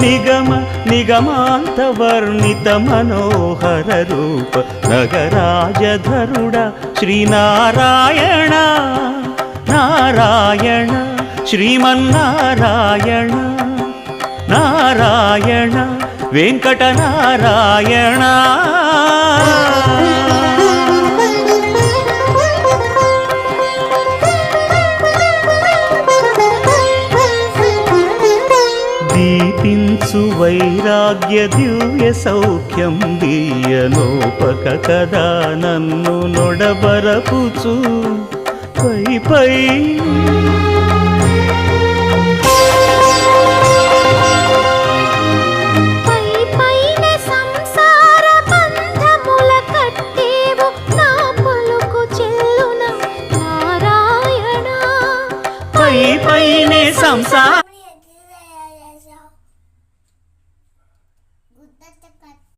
నిగమ నిగమాంతవర్ణిత మనోహర రూప నగరాజధరుడ శ్రీనారాయణ నారాయణ శ్రీమన్నారాయణ నారాయణ వెంకటనారాయణ. దీపించు వైరాగ్య దివ్య సౌఖ్యం దీయనోపక కదా నన్ను నొడబరపుచు పై పై